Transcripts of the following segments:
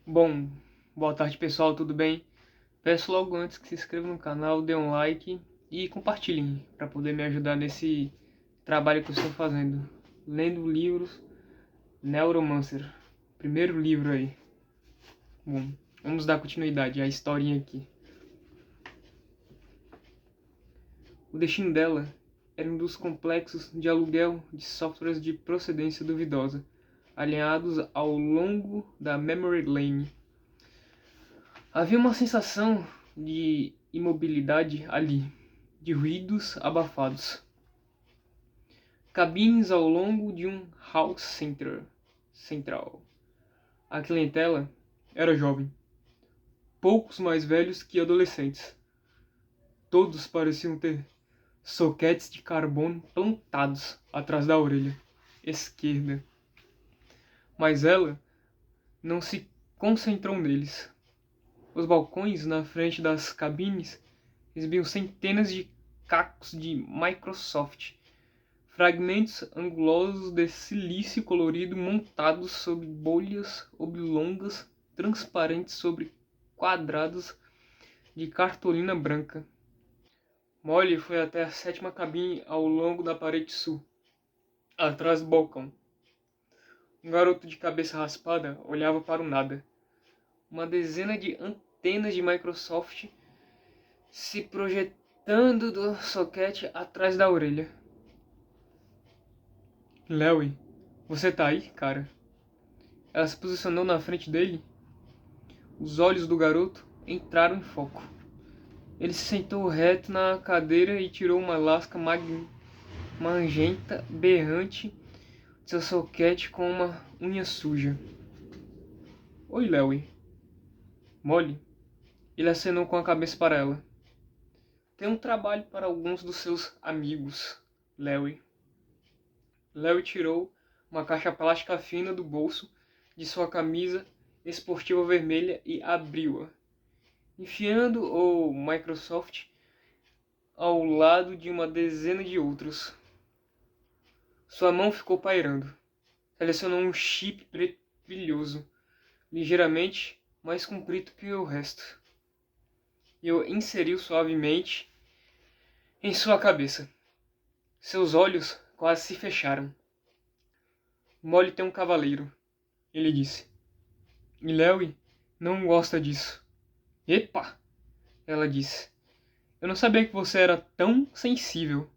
Bom, boa tarde pessoal, tudo bem? Peço logo antes que se inscrevam no canal, dê um like e compartilhem para poder me ajudar nesse trabalho que eu estou fazendo. Lendo livros Neuromancer, primeiro livro aí. Bom, vamos dar continuidade à historinha aqui. O destino dela era um dos complexos de aluguel de softwares de procedência duvidosa, alinhados ao longo da Memory Lane. Havia uma sensação de imobilidade ali, de ruídos abafados. Cabines ao longo de um hall central. A clientela era jovem, poucos mais velhos que adolescentes. Todos pareciam ter soquetes de carbono plantados atrás da orelha esquerda. Mas ela não se concentrou neles. Os balcões na frente das cabines exibiam centenas de cacos de Microsoft, fragmentos angulosos de silício colorido montados sobre bolhas oblongas transparentes sobre quadrados de cartolina branca. Molly foi até a sétima cabine ao longo da parede sul, atrás do balcão. Um garoto de cabeça raspada olhava para o nada. Uma dezena de antenas de Microsoft se projetando do soquete atrás da orelha. Larry, você tá aí, cara? Ela se posicionou na frente dele. Os olhos do garoto entraram em foco. Ele se sentou reto na cadeira e tirou uma lasca magenta berrante de seu soquete com uma unha suja. Oi, Larry. Molly. Ele acenou com a cabeça para ela. Tem um trabalho para alguns dos seus amigos, Larry. Larry tirou uma caixa plástica fina do bolso de sua camisa esportiva vermelha e abriu-a, enfiando o Microsoft ao lado de uma dezena de outros. Sua mão ficou pairando. Selecionou um chip preto brilhoso, ligeiramente mais comprido que o resto, e o inseriu suavemente em sua cabeça. Seus olhos quase se fecharam. Molly tem um cavaleiro, ele disse. E Larry não gosta disso. Epa! Ela disse. Eu não sabia que você era tão sensível.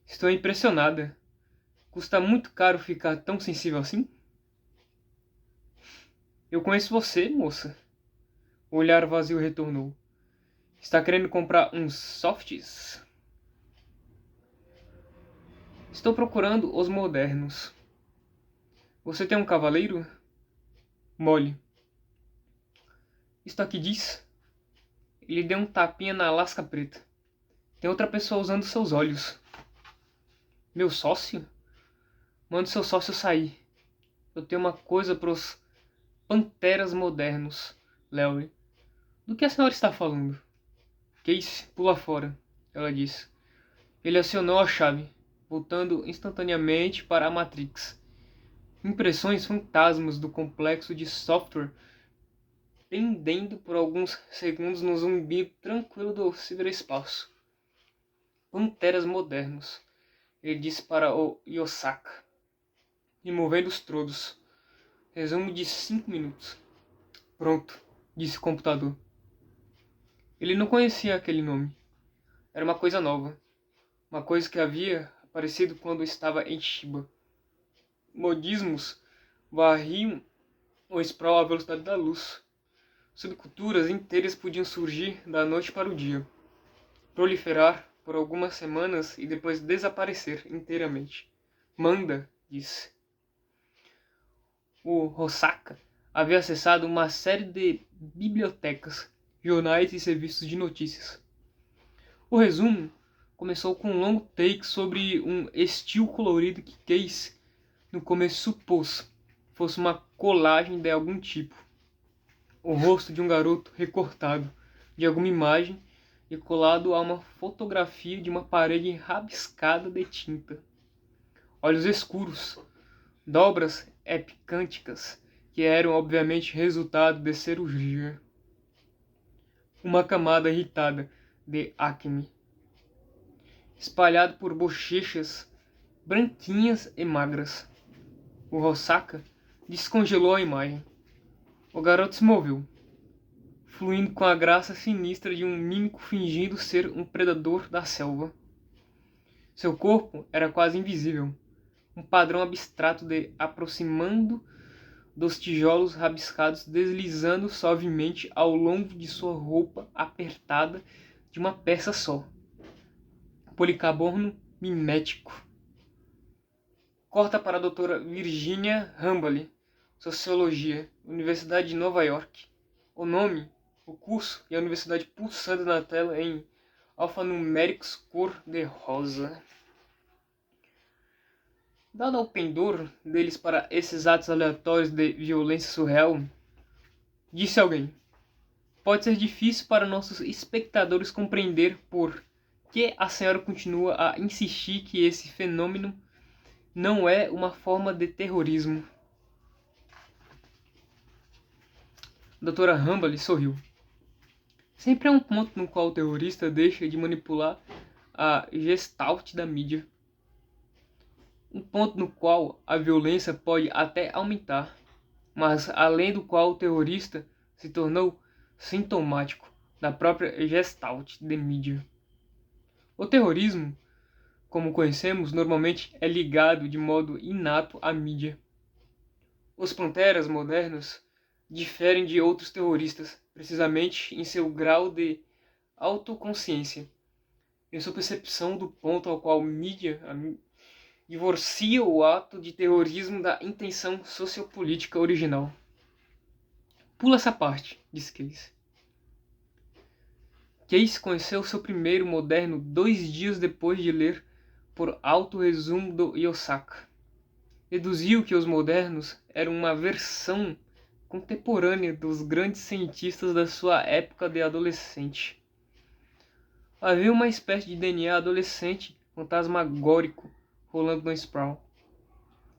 Estou impressionada. Custa muito caro ficar tão sensível assim? Eu conheço você, moça. O olhar vazio retornou. Está querendo comprar uns softs? Estou procurando os modernos. Você tem um cavaleiro? Molly. Isto aqui diz. Ele deu um tapinha na lasca preta. Tem outra pessoa usando seus olhos. Meu sócio? Mande seu sócio sair. Eu tenho uma coisa pros panteras modernos, Larry. Do que a senhora está falando? Case, pula fora, ela disse. Ele acionou a chave, voltando instantaneamente para a Matrix. Impressões fantasmas do complexo de software pendendo por alguns segundos no zumbido tranquilo do ciberespaço. Panteras modernos, ele disse para o Yosaka, removendo os trodos. Resumo de 5 minutos. Pronto, disse o computador. Ele não conhecia aquele nome. Era uma coisa nova. Uma coisa que havia aparecido quando estava em Shiba. Modismos varriam o sprawl à velocidade da luz. Subculturas inteiras podiam surgir da noite para o dia, proliferar por algumas semanas e depois desaparecer inteiramente. Manda, disse. O Hosaka havia acessado uma série de bibliotecas, jornais e serviços de notícias. O resumo começou com um longo take sobre um estilo colorido que Case no começo supôs fosse uma colagem de algum tipo. O rosto de um garoto recortado de alguma imagem e colado a uma fotografia de uma parede rabiscada de tinta. Olhos escuros, dobras epicânticas, que eram obviamente resultado de cirurgia. Uma camada irritada de acne, espalhado por bochechas branquinhas e magras. O Rosaka descongelou a imagem. O garoto se moveu, fluindo com a graça sinistra de um mímico fingindo ser um predador da selva. Seu corpo era quase invisível, um padrão abstrato de aproximando dos tijolos rabiscados deslizando suavemente ao longo de sua roupa apertada de uma peça só. Policarbono mimético. Corta para a doutora Virginia Hambly, Sociologia, Universidade de Nova York. O nome, o curso e a universidade pulsando na tela em alfanuméricos cor-de-rosa. Dado ao pendor deles para esses atos aleatórios de violência surreal, disse alguém, pode ser difícil para nossos espectadores compreender por que a senhora continua a insistir que esse fenômeno não é uma forma de terrorismo. A doutora Hambly sorriu. Sempre há um ponto no qual o terrorista deixa de manipular a gestalt da mídia. Um ponto no qual a violência pode até aumentar, mas além do qual o terrorista se tornou sintomático da própria gestalt de mídia. O terrorismo, como conhecemos, normalmente é ligado de modo inato à mídia. Os panteras modernos diferem de outros terroristas, precisamente em seu grau de autoconsciência, em sua percepção do ponto ao qual mídia divorcia o ato de terrorismo da intenção sociopolítica original. Pula essa parte, disse Case. Case conheceu seu primeiro moderno 2 dias depois de ler por alto o resumo do Yosaka. Deduziu que os modernos eram uma versão contemporânea dos grandes cientistas da sua época de adolescente. Havia uma espécie de DNA adolescente fantasmagórico rolando no Sprawl.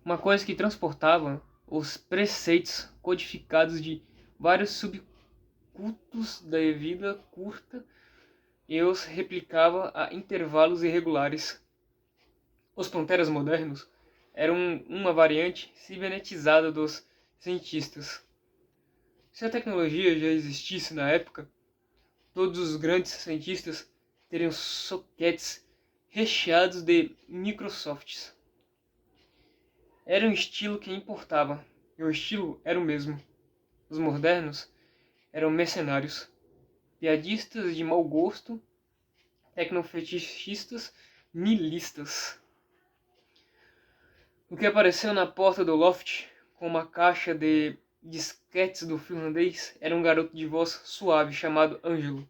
Uma coisa que transportava os preceitos codificados de vários subcultos da vida curta e os replicava a intervalos irregulares. Os panteras modernos eram uma variante cibernetizada dos cientistas. Se a tecnologia já existisse na época, todos os grandes cientistas teriam soquetes recheados de Microsofts. Era um estilo que importava, e o estilo era o mesmo. Os modernos eram mercenários, piadistas de mau gosto, tecnofetichistas, nihilistas. O que apareceu na porta do loft com uma caixa de disquetes do finlandês era um garoto de voz suave chamado Ângelo.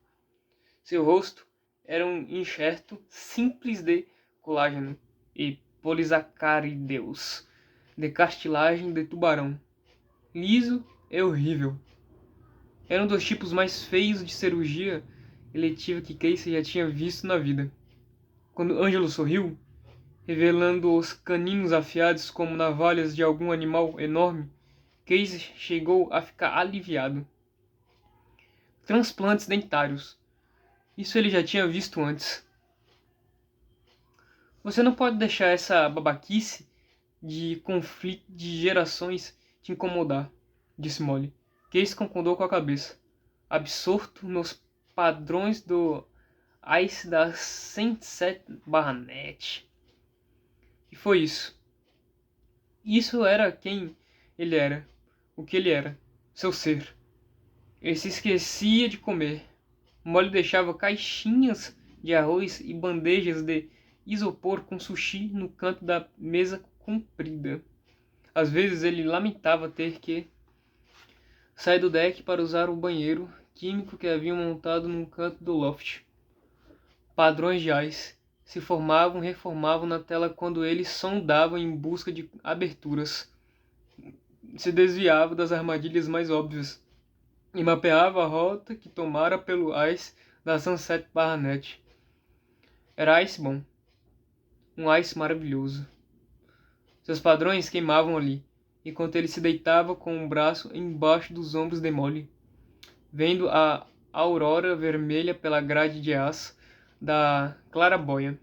Seu rosto era um enxerto simples de colágeno e polisacárideos, de cartilagem de tubarão, liso e horrível. Era um dos tipos mais feios de cirurgia eletiva que Casey já tinha visto na vida. Quando Ângelo sorriu, revelando os caninos afiados como navalhas de algum animal enorme, Casey chegou a ficar aliviado. Transplantes dentários. Isso ele já tinha visto antes. Você não pode deixar essa babaquice de conflito de gerações te incomodar, disse Molly. Casey concordou com a cabeça, absorto nos padrões do Ice da Sunset Barnett. E foi isso. Isso era quem ele era, o que ele era, seu ser. Ele se esquecia de comer. Molly deixava caixinhas de arroz e bandejas de isopor com sushi no canto da mesa comprida. Às vezes ele lamentava ter que sair do deck para usar o banheiro químico que haviam montado num canto do loft. Padrões de Ice se formavam e reformavam na tela quando ele sondava em busca de aberturas. Se desviava das armadilhas mais óbvias e mapeava a rota que tomara pelo Ice da Sunset Barnett. Era Ice bom. Um Ice maravilhoso. Seus padrões queimavam ali, enquanto ele se deitava com um braço embaixo dos ombros de Molly, vendo a aurora vermelha pela grade de aço da claraboia.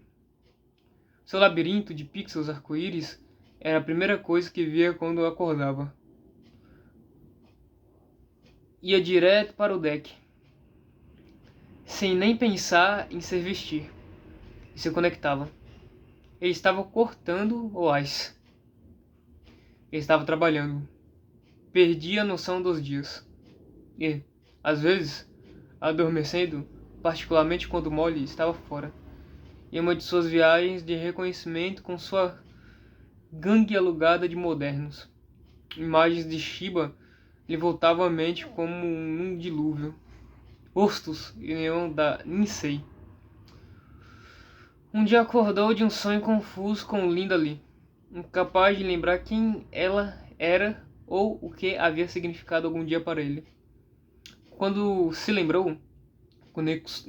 Seu labirinto de pixels arco-íris era a primeira coisa que via quando acordava. Ia direto para o deck, sem nem pensar em se vestir, e se conectava. Ele estava cortando o ice. Ele estava trabalhando. Perdia a noção dos dias. E, às vezes, adormecendo, particularmente quando Molly estava fora, em uma de suas viagens de reconhecimento com sua gangue alugada de modernos. Imagens de Shiba lhe voltavam à mente como um dilúvio. Rostos e neon da Ninsei. Um dia acordou de um sonho confuso com Linda Lee, incapaz de lembrar quem ela era ou o que havia significado algum dia para ele. Quando se lembrou,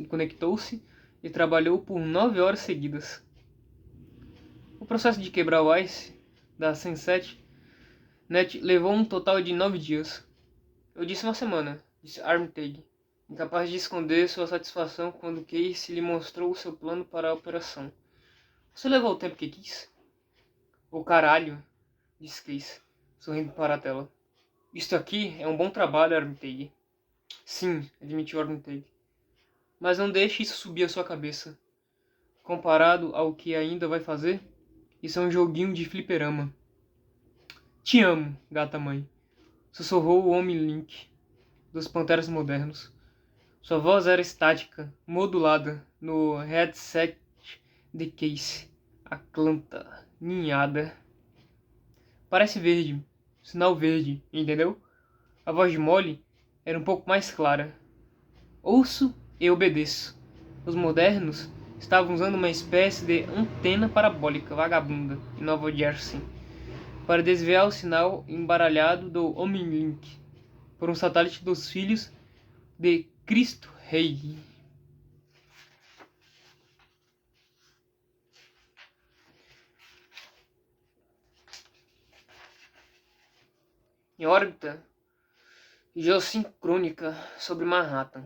conectou-se e trabalhou por 9 horas seguidas. O processo de quebrar o ice da Sunset Net levou um total de 9 dias. Eu disse uma semana, disse Armitage, incapaz de esconder sua satisfação quando Casey lhe mostrou o seu plano para a operação. Você levou o tempo que quis? O caralho, disse Casey, sorrindo para a tela. Isto aqui é um bom trabalho, Armitage. Sim, admitiu Armitage. Mas não deixe isso subir a sua cabeça. Comparado ao que ainda vai fazer, isso é um joguinho de fliperama. Te amo, gata-mãe, sussurrou o Homem-Link dos Panteras Modernos. Sua voz era estática, modulada no headset de Casey. A clanta, ninhada. Parece verde, sinal verde, entendeu? A voz de Molly era um pouco mais clara. Ouço e obedeço. Os modernos estavam usando uma espécie de antena parabólica vagabunda em Nova Jersey para desviar o sinal embaralhado do Homem-Link por um satélite dos filhos de Cristo Rei. Em órbita geossincrônica sobre Manhattan,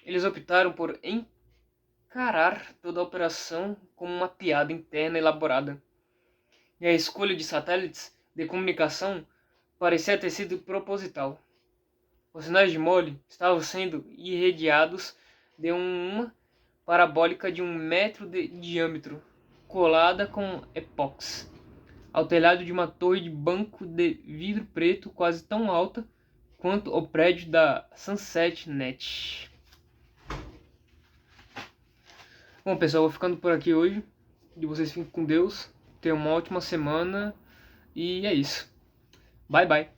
eles optaram por encarar toda a operação como uma piada interna elaborada. E a escolha de satélites de comunicação parecia ter sido proposital. Os sinais de Molly estavam sendo irradiados de uma parabólica de 1 metro de diâmetro, colada com epóxi, ao telhado de uma torre de banco de vidro preto quase tão alta quanto o prédio da Sunset Net. Bom, pessoal, vou ficando por aqui hoje. E vocês fiquem com Deus. Tenham uma ótima semana. E é isso. Bye, bye.